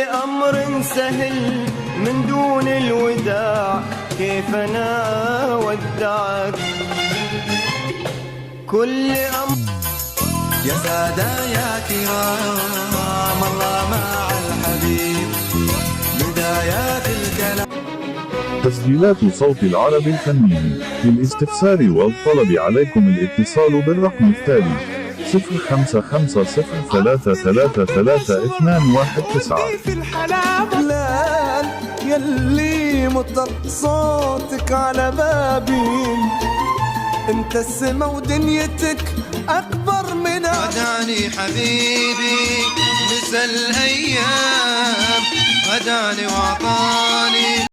أمر سهل من دون الوداع، كيف أنا ودعك كل أمر. يا سادة يا كرام الله مع الحبيب، بدايات الكلام. تسجيلات صوت العرب الفني. للاستفسار والطلب عليكم الاتصال بالرقم التالي 055033333219. في الحلال يلي مطر صوتك على بابي، انت السما ودنيتك اكبر من ودعني حبيبي نسى الايام، ودعني وعطاني